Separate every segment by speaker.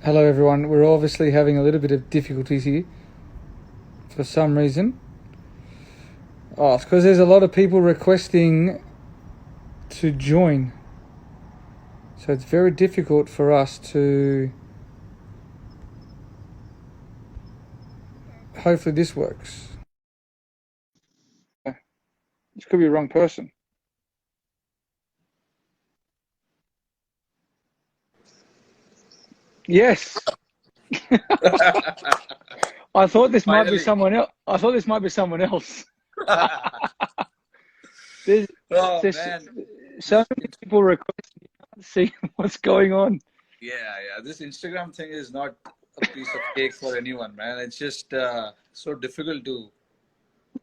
Speaker 1: Hello everyone, we're obviously having a little bit of difficulties here for some reason. Oh, it's because there's a lot of people requesting to join. So it's very difficult for us to... Hopefully this works. This could be the wrong person. Yes! I thought this might be
Speaker 2: Finally.
Speaker 1: someone else. I thought this might be someone else. There's,
Speaker 2: Oh
Speaker 1: there's
Speaker 2: man,
Speaker 1: so
Speaker 2: this
Speaker 1: many people requesting to see what's going on.
Speaker 2: yeah, this Instagram thing is not a piece of cake for anyone, man. It's just so difficult to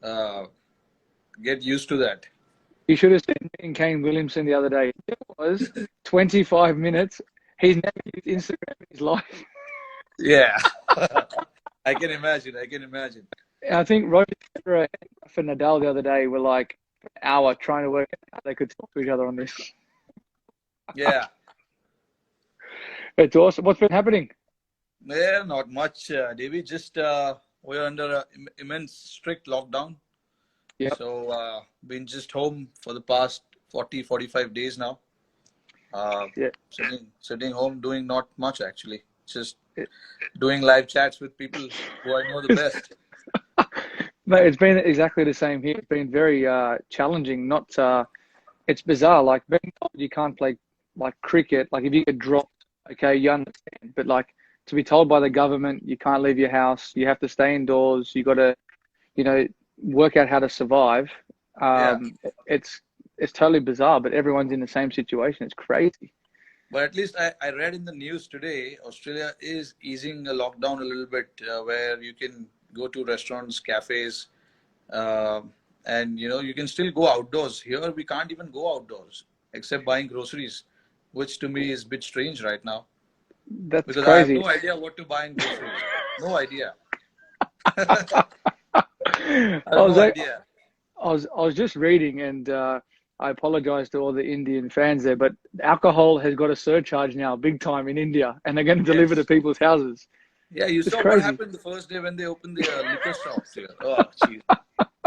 Speaker 2: uh, get used to that.
Speaker 1: You should have seen me and Kane Williamson the other day. It was 25 minutes. He's never used Instagram in his life.
Speaker 2: Yeah, I can imagine. I can imagine.
Speaker 1: I think Rohit Federer and Rafa Nadal the other day were like an hour trying to work out how they could talk to each other on this.
Speaker 2: Yeah,
Speaker 1: It's awesome. What's been happening?
Speaker 2: yeah, not much, David. Just we're under immense strict lockdown,
Speaker 1: Yep.
Speaker 2: so been just home for the past 40, 45 days now. Uh,
Speaker 1: Yeah.
Speaker 2: sitting home, doing not much actually. Just doing live chats with people who I know the best.
Speaker 1: But it's been exactly the same here. It's been very challenging. Not it's bizarre. Like being told you can't play like cricket. Like if you get dropped, okay, you understand. But like to be told by the government you can't leave your house, you have to stay indoors. You got to, you know, work out how to survive.
Speaker 2: Yeah,
Speaker 1: It's totally bizarre. But everyone's in the same situation. It's crazy.
Speaker 2: but at least I read in the news today, Australia is easing the lockdown a little bit, where you can go to restaurants, cafes, uh, and you can still go outdoors. Here we can't even go outdoors except buying groceries, which to me is a bit strange right now
Speaker 1: That's
Speaker 2: because I have
Speaker 1: crazy.
Speaker 2: no idea what to buy in groceries. No idea.
Speaker 1: I
Speaker 2: I have
Speaker 1: was
Speaker 2: no
Speaker 1: I
Speaker 2: idea.
Speaker 1: was just reading, and I apologize to all the Indian fans there, but alcohol has got a surcharge now, big time in India, and they're going to deliver to
Speaker 2: Yes.
Speaker 1: people's houses.
Speaker 2: Yeah, you
Speaker 1: It's
Speaker 2: saw what
Speaker 1: crazy.
Speaker 2: happened the first day when they opened the liquor shops here. Oh, jeez.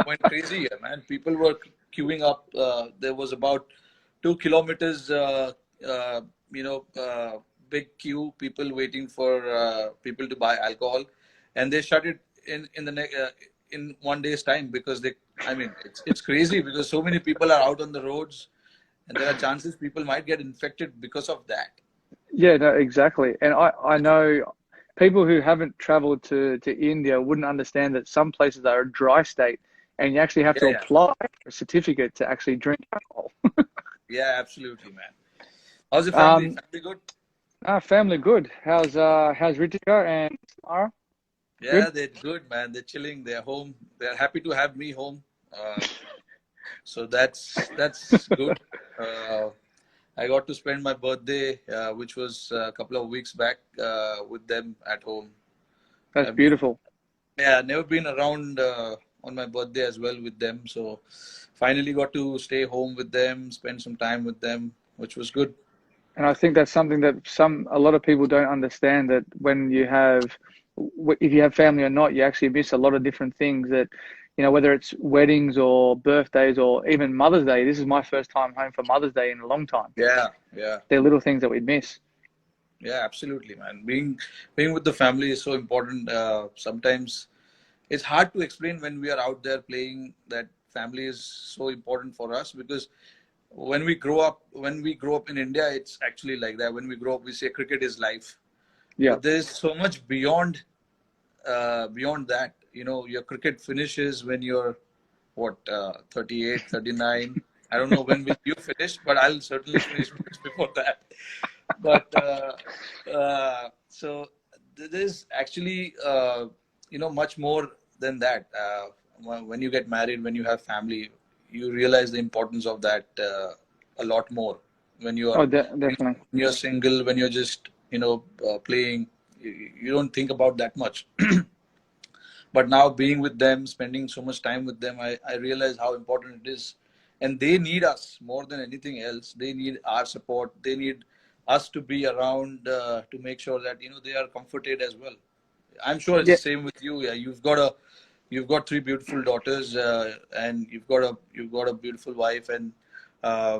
Speaker 2: Went crazy here, man. People were queuing up. There was about 2 kilometers, you know, uh, big queue. People waiting for people to buy alcohol, and they shut it in one day's time because they. I mean, it's crazy because so many people are out on the roads, and there are chances people might get infected because of that.
Speaker 1: Yeah, no, exactly. And I know people who haven't traveled to India wouldn't understand that some places are a dry state, and you actually have
Speaker 2: Yeah,
Speaker 1: to
Speaker 2: yeah,
Speaker 1: apply for a certificate to actually drink alcohol.
Speaker 2: yeah. Absolutely, man. How's the family?
Speaker 1: Um,
Speaker 2: Family good?
Speaker 1: Family good. How's Ritika and Samara?
Speaker 2: Yeah,
Speaker 1: Good.
Speaker 2: they're good, man. They're chilling. They're home. They're happy to have me home. So that's good. Uh, I got to spend my birthday, which was a couple of weeks back, with them at home.
Speaker 1: That's
Speaker 2: I've been,
Speaker 1: beautiful.
Speaker 2: yeah, never been around on my birthday as well with them. So finally got to stay home with them, spend some time with them, which was good.
Speaker 1: And I think that's something that a lot of people don't understand, that when you have, if you have family or not, you actually miss a lot of different things that, whether it's weddings or birthdays or even Mother's Day. This is my first time home for Mother's Day in a long time.
Speaker 2: Yeah, yeah.
Speaker 1: They're little things that we miss.
Speaker 2: Yeah, absolutely, man. Being with the family is so important. Sometimes it's hard to explain when we are out there playing that family is so important for us because when we grow up in India, it's actually like that. When we grow up, we say cricket is life,
Speaker 1: Yeah.
Speaker 2: but there's so much beyond that. Your cricket finishes when you're what 38, 39. I don't know when will you finish, but I'll certainly finish much before that. But so there's actually much more than that. When you get married, when you have family, you realize the importance of that a lot more. When
Speaker 1: Oh,
Speaker 2: you're
Speaker 1: definitely.
Speaker 2: when you're single, when you're just playing, you don't think about that much. But now being with them, spending so much time with them, I realize how important it is. And they need us more than anything else. They need our support. They need us to be around to make sure that they are comforted as well. I'm sure it's
Speaker 1: Yeah,
Speaker 2: the same with you. Yeah, you've got three beautiful daughters, and you've got a beautiful wife, and uh,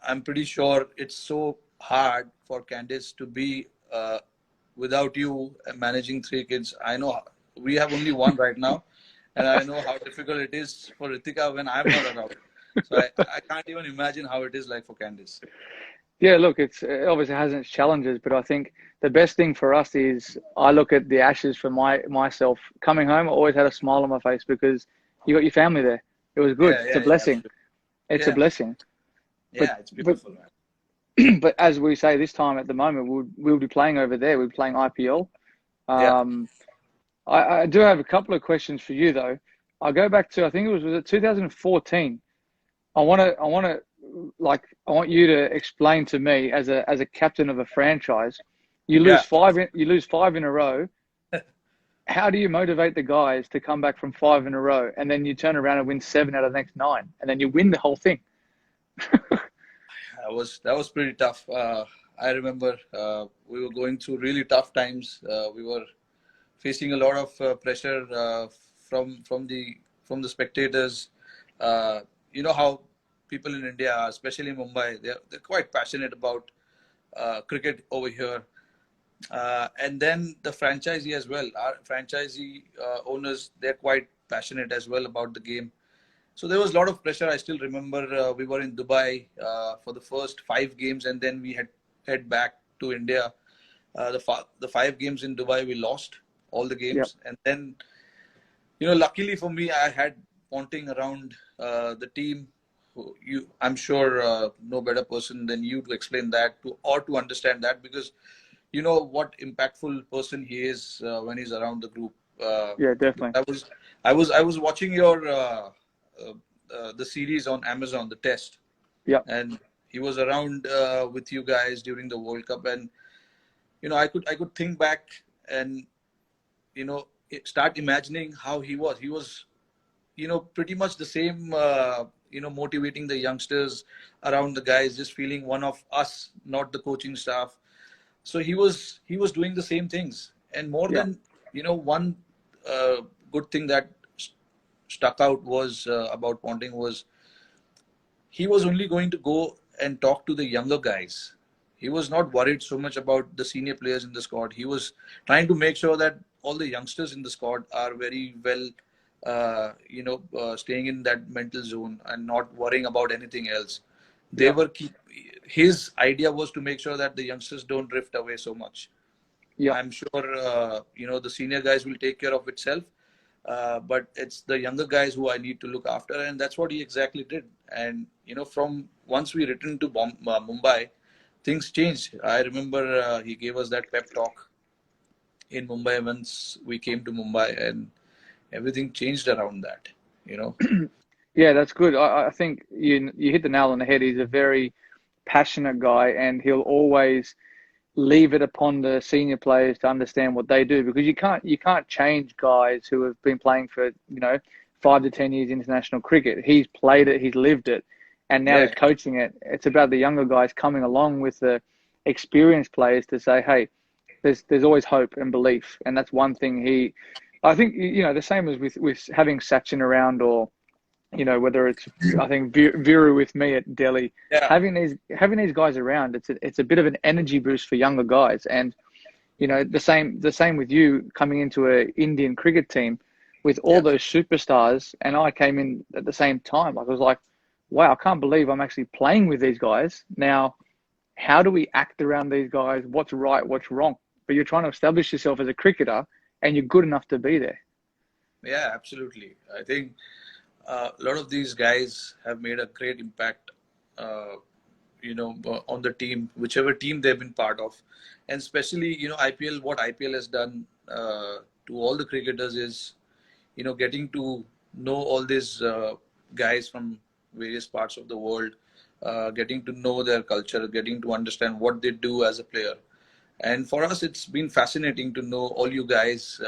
Speaker 2: I'm pretty sure it's so hard for Candice to be without you managing three kids. I know we have only one right now, and I know how difficult it is for Ritika when I'm not around. So I can't even imagine how it is like for Candice.
Speaker 1: yeah. Look, it obviously has its challenges, but I think the best thing for us is I look at the Ashes for myself coming home. I always had a smile on my face because you got your family there. It was good.
Speaker 2: Yeah,
Speaker 1: It's a
Speaker 2: yeah, yeah,
Speaker 1: blessing.
Speaker 2: absolutely.
Speaker 1: It's a
Speaker 2: Yeah,
Speaker 1: blessing. But
Speaker 2: yeah, it's
Speaker 1: but
Speaker 2: beautiful, man.
Speaker 1: but as we say this time at the moment, we'll be playing over there. We're playing IPL.
Speaker 2: Yeah,
Speaker 1: Um, I do have a couple of questions for you though. I'll go back to I think was it 2014. I want you to explain to me as a captain of a franchise,
Speaker 2: yeah.
Speaker 1: you lose five in a row. How do you motivate the guys to come back from five in a row and then you turn around and win seven out of the next nine and then you win the whole thing?
Speaker 2: That was pretty tough. I remember we were going through really tough times. We were facing a lot of pressure from the spectators. You know how people in India, especially Mumbai, they're quite passionate about cricket over here. And then the franchisee as well. Our franchisee owners, they're quite passionate as well about the game. So there was a lot of pressure. I still remember we were in Dubai for the first 5 games, and then we had head back to India. The 5 games in Dubai, we lost all the
Speaker 1: Yep.
Speaker 2: games, and then luckily for me, I had Ponting around the team. I'm sure no better person than you to explain that to understand that, because you know what impactful person he is when he's around the group. Uh,
Speaker 1: Yeah, definitely.
Speaker 2: I was watching your uh, the series on Amazon, the test,
Speaker 1: Yep.
Speaker 2: and he was around with you guys during the World Cup, and I could think back and start imagining how he was. He was pretty much the same. Motivating the youngsters around the guys, just feeling one of us, not the coaching staff. So he was doing the same things, and more
Speaker 1: Yep.
Speaker 2: than one uh, good thing that stuck out was about Ponting was he was only going to go and talk to the younger guys. He was not worried so much about the senior players in the squad. He was trying to make sure that all the youngsters in the squad are very well, staying in that mental zone and not worrying about anything else. They
Speaker 1: Yep.
Speaker 2: were keep. His idea was to make sure that the youngsters don't drift away so much.
Speaker 1: Yep.
Speaker 2: I'm sure the senior guys will take care of itself, but it's the younger guys who I need to look after, and that's what he exactly did. And from once we returned to Mumbai, things changed. I remember he gave us that pep talk in Mumbai once we came to Mumbai, and everything changed around that. You know,
Speaker 1: Yeah, that's good. I think you hit the nail on the head. He's a very passionate guy, and he'll always leave it upon the senior players to understand what they do because you can't change guys who have been playing for 5 to 10 years international cricket. He's played it, he's lived it, and now
Speaker 2: yeah,
Speaker 1: he's coaching it. It's about the younger guys coming along with the experienced players to say, hey, there's always hope and belief, and that's one thing I think the same as with having Sachin around or whether it's I think Viru with me at Delhi,
Speaker 2: yeah,
Speaker 1: having these guys around, it's a bit of an energy boost for younger guys, and the same with you coming into a Indian cricket team with all
Speaker 2: yeah,
Speaker 1: those superstars, and I came in at the same time. Like I was like, wow, I can't believe I'm actually playing with these guys now. How do we act around these guys? What's right? What's wrong? But you're trying to establish yourself as a cricketer, and you're good enough to be there.
Speaker 2: yeah. Absolutely. I think a lot of these guys have made a great impact. Uh, on the team, whichever team they've been part of, and especially IPL. What IPL has done to all the cricketers is getting to know all these guys from various parts of the world, getting to know their culture, getting to understand what they do as a player. And for us, it's been fascinating to know all you guys.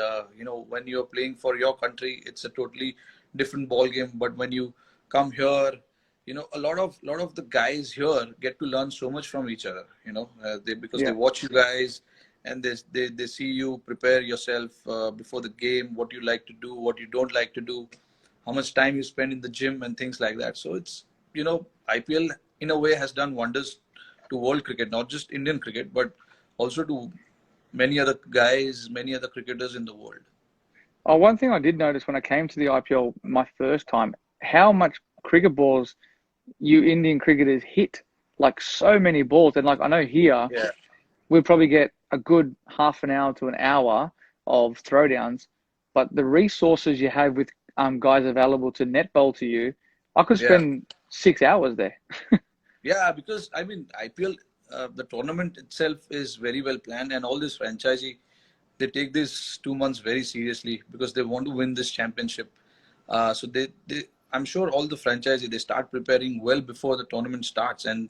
Speaker 2: When you're playing for your country, it's a totally different ball game. But when you come here a lot of the guys here get to learn so much from each other. Because they
Speaker 1: Yeah.
Speaker 2: watch you guys, and they see you prepare yourself before the game, what you like to do, what you don't like to do, how much time you spend in the gym and things like that. So it's IPL in a way has done wonders to world cricket, not just Indian cricket, but also to many other guys, many other cricketers in the world.
Speaker 1: Oh, one thing I did notice when I came to the IPL my first time, how much cricket balls you Indian cricketers hit. Like so many balls. And like I know here
Speaker 2: Yeah,
Speaker 1: we probably get a good half an hour to an hour of throwdowns, but the resources you have with guys available to net bowl to you, I could
Speaker 2: yeah.
Speaker 1: spend 6 hours there.
Speaker 2: Yeah, because I mean, IPL, the tournament itself is very well planned, and all this franchisee, they take this 2 months very seriously because they want to win this championship. So I'm sure all the franchisee they start preparing well before the tournament starts, and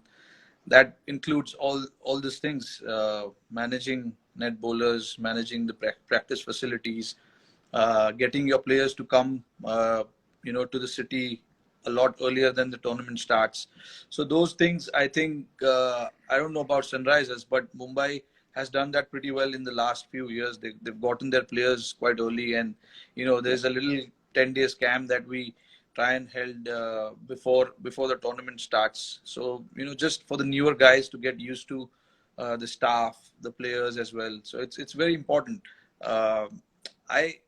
Speaker 2: that includes all these things: managing net bowlers, managing the practice facilities, getting your players to come, to the city a lot earlier than the tournament starts. So those things, I think, I don't know about Sunrisers, but Mumbai has done that pretty well in the last few years. They've gotten their players quite early, and there's a little 10 days camp that we try and held before the tournament starts. So just for the newer guys to get used to the staff, the players as well. So it's very important. Uh, I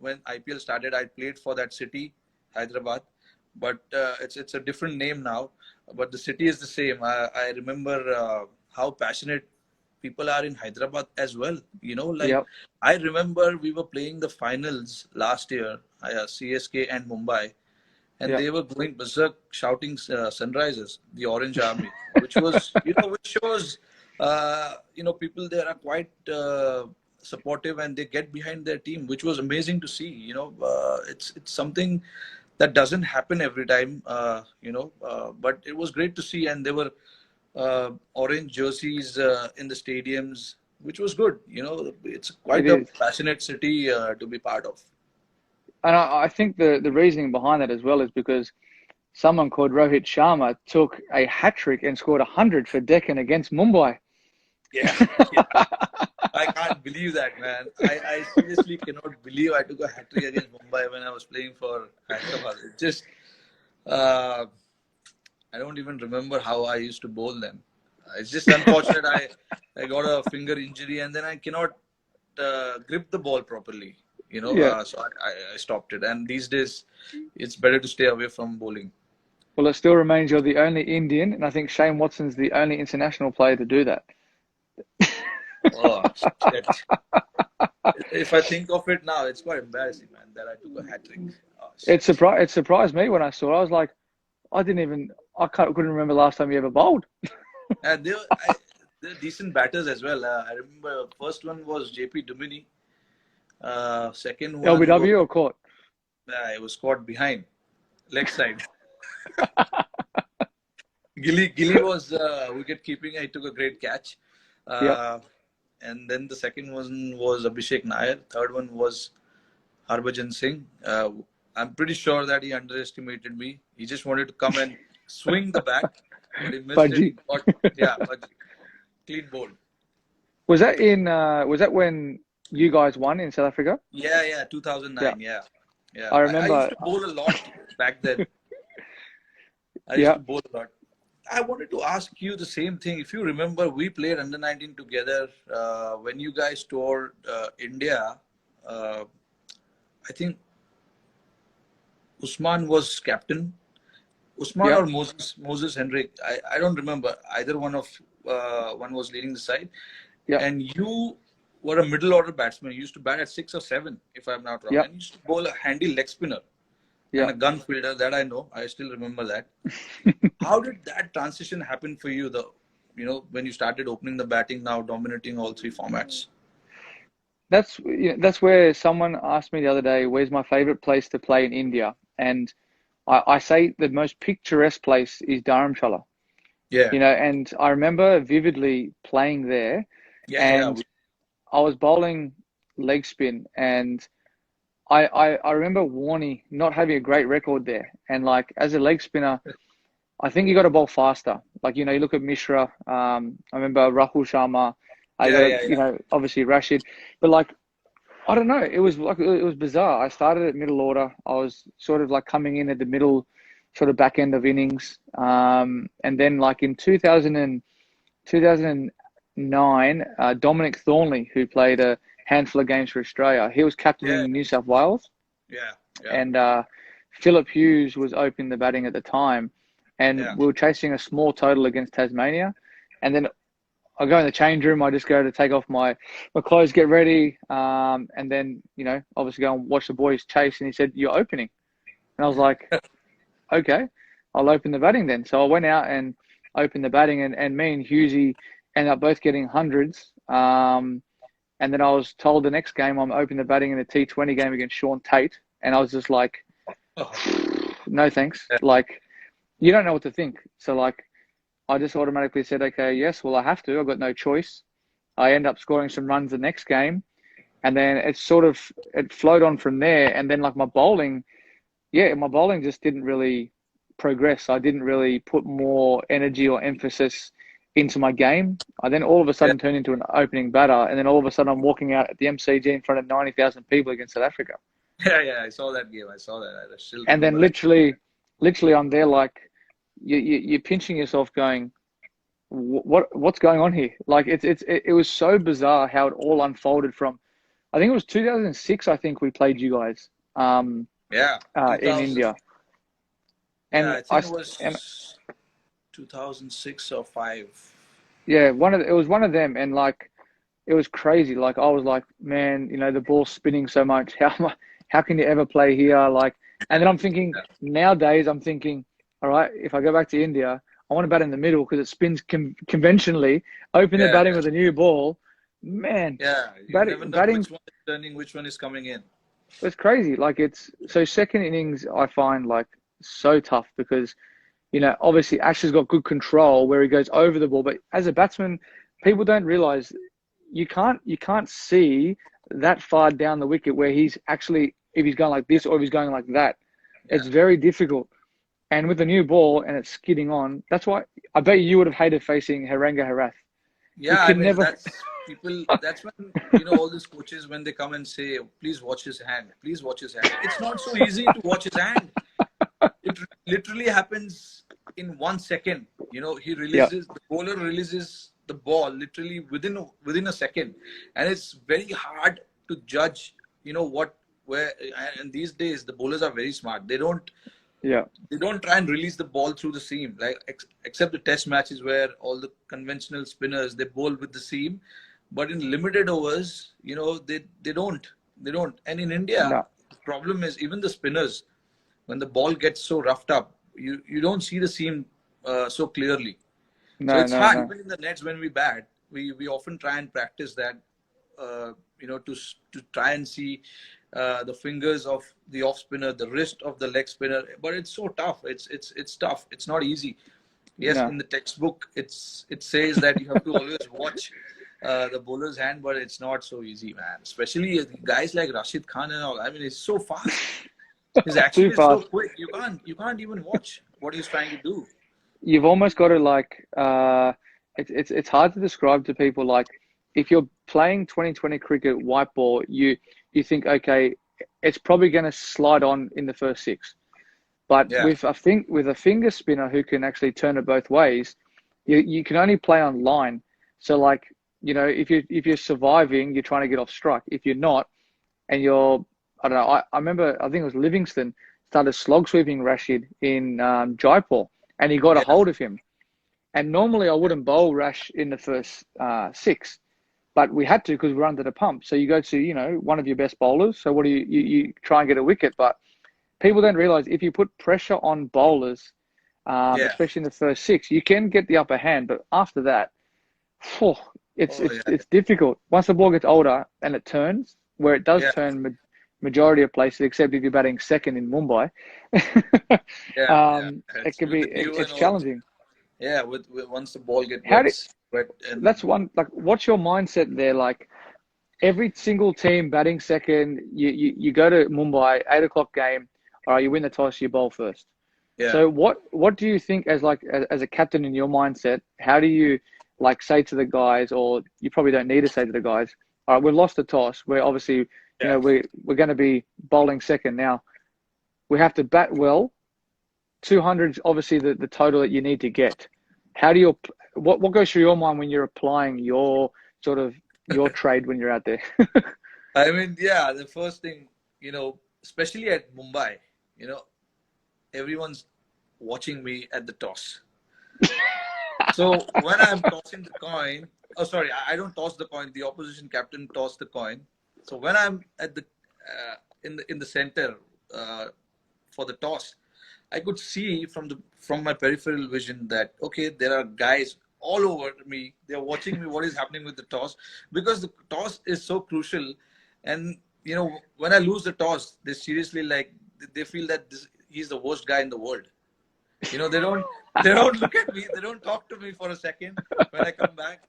Speaker 2: When IPL started, I played for that city, Hyderabad, but it's a different name now. But the city is the same. I remember how passionate people are in Hyderabad as well. Like
Speaker 1: Yep,
Speaker 2: I remember we were playing the finals last year, CSK and Mumbai, and
Speaker 1: yep.
Speaker 2: they were going berserk shouting Sunrisers, the Orange Army, which was, which shows, people there are quite supportive and they get behind their team, which was amazing to see. It's something that doesn't happen every time, but it was great to see. And there were orange jerseys in the stadiums, which was good. It's
Speaker 1: It
Speaker 2: quite a
Speaker 1: is.
Speaker 2: passionate city to be part of.
Speaker 1: And I think the reasoning behind that as well is because someone called Rohit Sharma took a hat trick and scored 100 for Deccan against Mumbai.
Speaker 2: Yeah. I can't believe that, man. I seriously cannot believe I took a hat trick against Mumbai when I was playing for Hyderabad. It just, uh, I don't even remember how I used to bowl them. It's just unfortunate. I got a finger injury and then I cannot grip the ball properly.
Speaker 1: Yeah.
Speaker 2: So I stopped it. And these days, it's better to stay away from bowling.
Speaker 1: Well, it still remains you're the only Indian, and I think Shane Watson's the only international player to do that.
Speaker 2: Oh, shit. If I think of it now, it's quite embarrassing, man, that I took a hat trick. Oh, shit.
Speaker 1: It surprised me when I saw it. I was like, couldn't remember last time you ever bowled.
Speaker 2: And they're decent batters as well. I remember first one was JP Dumini. Second one was
Speaker 1: LBW or court?
Speaker 2: it was caught behind, leg side. Gilly was wicket keeping. He took a great catch.
Speaker 1: Yep.
Speaker 2: And then the second one was Abhishek Nair. Third one was Harbhajan Singh. I'm pretty sure that he underestimated me. He just wanted to come and swing the bat, but he missed it.
Speaker 1: Fudgy.
Speaker 2: Yeah, but clean bowled.
Speaker 1: Was that when you guys won in South Africa?
Speaker 2: Yeah,
Speaker 1: Yeah.
Speaker 2: 2009. Yeah.
Speaker 1: I
Speaker 2: I used
Speaker 1: remember.
Speaker 2: to bowl a lot back then. I used
Speaker 1: Yeah.
Speaker 2: to bowl a lot. I wanted to ask you the same thing. If you remember, we played under 19 together when you guys toured India. I think Usman was captain. Usman
Speaker 1: Yeah.
Speaker 2: or Moses Henrik. I don't remember. Either one was leading the side.
Speaker 1: Yeah.
Speaker 2: And you were a middle order batsman. You used to bat at 6 or 7, if I'm not wrong.
Speaker 1: Yeah.
Speaker 2: And you used to bowl a handy leg spinner and
Speaker 1: Yeah.
Speaker 2: a gun fielder. That I know. I still remember that. How did that transition happen for you? When you started opening the batting, now dominating all three formats.
Speaker 1: That's where someone asked me the other day, where's my favorite place to play in India? And I say the most picturesque place is Dharamshala.
Speaker 2: Yeah.
Speaker 1: And I remember vividly playing there,
Speaker 2: Yeah.
Speaker 1: and I was bowling leg spin, and I remember Warney not having a great record there. And like as a leg spinner, I think you got to bowl faster. Like, you look at Mishra. I remember Rahul Sharma. I
Speaker 2: Yeah,
Speaker 1: got,
Speaker 2: yeah, yeah.
Speaker 1: obviously Rashid. But like, I don't know. It was bizarre. I started at middle order. I was sort of like coming in at the middle, sort of back end of innings. And then like in 2009, Dominic Thornley, who played a handful of games for Australia, he was
Speaker 2: Yeah,
Speaker 1: captaining New South Wales,
Speaker 2: yeah, yeah,
Speaker 1: and Philip Hughes was opening the batting at the time, and
Speaker 2: yeah.
Speaker 1: we were chasing a small total against Tasmania, and then I go in the change room. I just go to take off my clothes, get ready, and then obviously go and watch the boys chase. And he said, "You're opening," and I was like, "Okay, I'll open the batting then." So I went out and opened the batting, and me and Hughesy ended up both getting hundreds. And then I was told the next game I'm opening the batting in a T20 game against Sean Tate, and I was just like,
Speaker 2: Oh,
Speaker 1: "No thanks."
Speaker 2: yeah,
Speaker 1: Like, you don't know what to think. So like, I just automatically said, "Okay, yes, well I have to. I've got no choice." I end up scoring some runs the next game, and then it flowed on from there. And then like my bowling just didn't really progress. I didn't really put more energy or emphasis into my game. I then all of a
Speaker 2: yeah,
Speaker 1: sudden turned into an opening batter, and then all of a sudden I'm walking out at the MCG in front of 90,000 people against South Africa.
Speaker 2: yeah, yeah. I saw that game. I saw that. I still
Speaker 1: And then
Speaker 2: remember that.
Speaker 1: literally I'm there like you're pinching yourself, going, what's going on here? Like it was so bizarre how it all unfolded from. I think it was 2006. I think we played you guys
Speaker 2: Yeah,
Speaker 1: in
Speaker 2: 2000.
Speaker 1: India,
Speaker 2: Yeah,
Speaker 1: and
Speaker 2: I
Speaker 1: I
Speaker 2: think it
Speaker 1: and
Speaker 2: was 2006 or five.
Speaker 1: yeah, it was one of them, and like it was crazy. Like I was like, man, the ball's spinning so much. How can you ever play here? Like, and then I'm thinking
Speaker 2: Yeah,
Speaker 1: nowadays, I'm thinking, all right, if I go back to India, I want to bat in the middle because it spins conventionally. Open the
Speaker 2: yeah,
Speaker 1: batting
Speaker 2: yeah.
Speaker 1: with a new ball, man.
Speaker 2: Yeah. You never know
Speaker 1: Batting
Speaker 2: which one is turning, which one is coming in.
Speaker 1: it's crazy. Like it's so second innings, I find like so tough because obviously Ash has got good control where he goes over the ball, but as a batsman, people don't realize you can't see that far down the wicket where he's actually, if he's going like this or if he's going like that.
Speaker 2: Yeah.
Speaker 1: It's very difficult. And with the new ball and it's skidding on, that's why I bet you would have hated facing Haranga Harath. You
Speaker 2: Yeah, I
Speaker 1: could
Speaker 2: mean,
Speaker 1: never.
Speaker 2: that's people, that's when, all these coaches, when they come and say, please watch his hand, please watch his hand. It's not so easy to watch his hand. It literally happens in 1 second.
Speaker 1: Yeah,
Speaker 2: The bowler releases the ball literally within a second. And it's very hard to judge, where, and these days the bowlers are very smart.
Speaker 1: yeah,
Speaker 2: They don't try and release the ball through the seam, like except the test matches where all the conventional spinners they bowl with the seam, but in limited overs, they don't. And in India,
Speaker 1: no,
Speaker 2: the problem is even the spinners, when the ball gets so roughed up, you don't see the seam so clearly. So
Speaker 1: no,
Speaker 2: it's
Speaker 1: no,
Speaker 2: hard.
Speaker 1: no.
Speaker 2: Even in the nets when we bat, we often try and practice that, to try and see the fingers of the off spinner, the wrist of the leg spinner. But it's so tough. It's tough. It's not easy. Yes,
Speaker 1: No.
Speaker 2: in the textbook, it says that you have to always watch the bowler's hand, but it's not so easy, man. Especially guys like Rashid Khan and all. I mean, it's so fast. His action
Speaker 1: Too
Speaker 2: is so
Speaker 1: fast.
Speaker 2: quick. You can't even watch what he's trying to do.
Speaker 1: You've almost got to like it's hard to describe to people. Like if you're playing 2020 cricket white ball, you think, okay, it's probably going to slide on in the first six. But
Speaker 2: Yeah,
Speaker 1: with a finger spinner who can actually turn it both ways, you can only play on line. So like, if you're surviving, you're trying to get off strike. If you're not, and you're, I don't know, I remember, I think it was Livingston started slog sweeping Rashid in Jaipur, and he got a
Speaker 2: yeah,
Speaker 1: hold of him. And normally I wouldn't bowl Rash in the first six, but we had to because we're under the pump. So you go to, one of your best bowlers. So what do you try and get a wicket? But people don't realize if you put pressure on bowlers,
Speaker 2: yeah.
Speaker 1: especially in the first six, you can get the upper hand. But after that, phew, it's
Speaker 2: Oh
Speaker 1: it's
Speaker 2: yeah,
Speaker 1: it's difficult. Once the ball gets older and it turns, where it does
Speaker 2: yeah,
Speaker 1: turn majority of places, except if you're batting second in Mumbai,
Speaker 2: yeah, yeah.
Speaker 1: it
Speaker 2: It's
Speaker 1: can
Speaker 2: with
Speaker 1: be
Speaker 2: the dew and
Speaker 1: it's
Speaker 2: all.
Speaker 1: challenging.
Speaker 2: Yeah, with once the ball get
Speaker 1: How do
Speaker 2: wet, and
Speaker 1: That's one, like, what's your mindset there? Like every single team batting second, you go to Mumbai, 8 o'clock game. All right, you win the toss, you bowl first.
Speaker 2: Yeah.
Speaker 1: So what do you think as like as a captain in your mindset? How do you like say to the guys, or you probably don't need to say to the guys, all right, we've lost the toss. We're obviously,
Speaker 2: Yeah.
Speaker 1: we're going to be bowling second now. We have to bat well. 200 is obviously the total that you need to get. How do you what goes through your mind when you're applying your sort of your trade when you're out there?
Speaker 2: I mean, yeah, the first thing, especially at Mumbai, you know, everyone's watching me at the toss. So when I'm tossing the coin, oh sorry, I don't toss the coin. The opposition captain toss the coin. So when I'm at the in the center for the toss, I could see from my peripheral vision that okay, there are guys all over me. They're watching me. What is happening with the toss? Because the toss is so crucial, and when I lose the toss, they seriously like they feel that he's the worst guy in the world. They don't look at me. They don't talk to me for a second when I come back.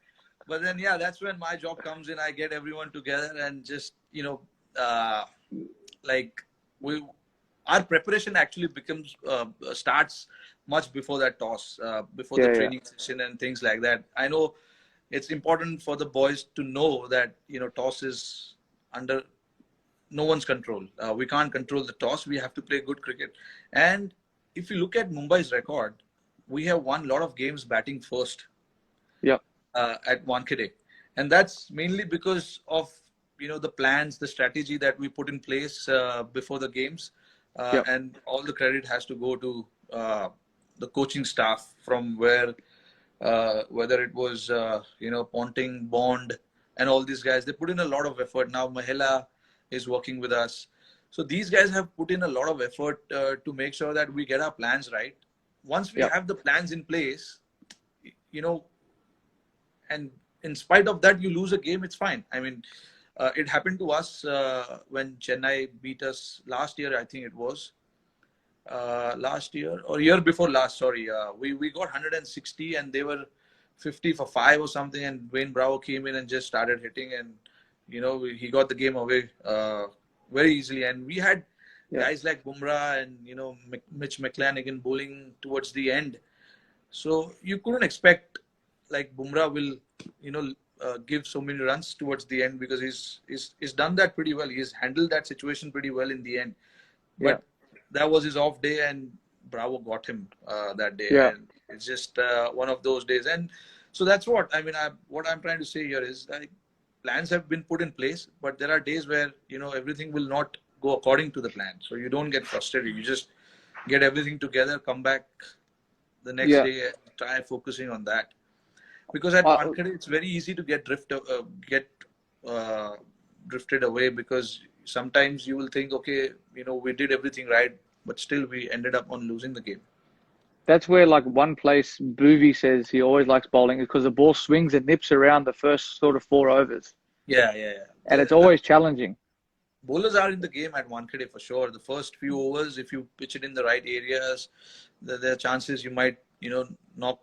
Speaker 2: But then, yeah, that's when my job comes in. I get everyone together and just, like we, our preparation actually starts much before that toss, before the
Speaker 1: Yeah,
Speaker 2: training session and things like that. I know it's important for the boys to know that, toss is under no one's control. We can't control the toss. We have to play good cricket. And if you look at Mumbai's record, we have won a lot of games batting first
Speaker 1: yeah,
Speaker 2: at Wankhede. And that's mainly because of, the plans, the strategy that we put in place before the games.
Speaker 1: yeah,
Speaker 2: And all the credit has to go to the coaching staff from whether it was, Ponting, Bond, and all these guys. They put in a lot of effort. Now Mahela is working with us. So these guys have put in a lot of effort to make sure that we get our plans right. Once we
Speaker 1: yeah,
Speaker 2: have the plans in place, and in spite of that, you lose a game, it's fine. I mean, it happened to us when Chennai beat us last year, I think it was. Last year or year before last, sorry. We got 160 and they were 50 for 5 or something, and Wayne Bravo came in and just started hitting, and he got the game away very easily. And we had
Speaker 1: yeah.
Speaker 2: guys like Bumrah and Mitch McClanahan bowling towards the end, so you couldn't expect like Bumrah will give so many runs towards the end, because he's done that pretty well. He's handled that situation pretty well in the end.
Speaker 1: Yeah.
Speaker 2: But that was his off day, and Bravo got him that day.
Speaker 1: Yeah.
Speaker 2: And it's just one of those days. And so that's what I mean. What I'm trying to say here is like plans have been put in place, but there are days where everything will not go according to the plan. So you don't get frustrated. You just get everything together, come back the next
Speaker 1: Yeah.
Speaker 2: day, and try focusing on that. Because at Wankhede, it's very easy to get drifted away, because sometimes you will think, okay, we did everything right, but still we ended up on losing the game.
Speaker 1: That's where like one place Boovy says he always likes bowling, because the ball swings and nips around the first sort of 4 overs.
Speaker 2: Yeah.
Speaker 1: And it's always challenging.
Speaker 2: Bowlers are in the game at Wankhede for sure. The first few overs, if you pitch it in the right areas, there are chances you might, knock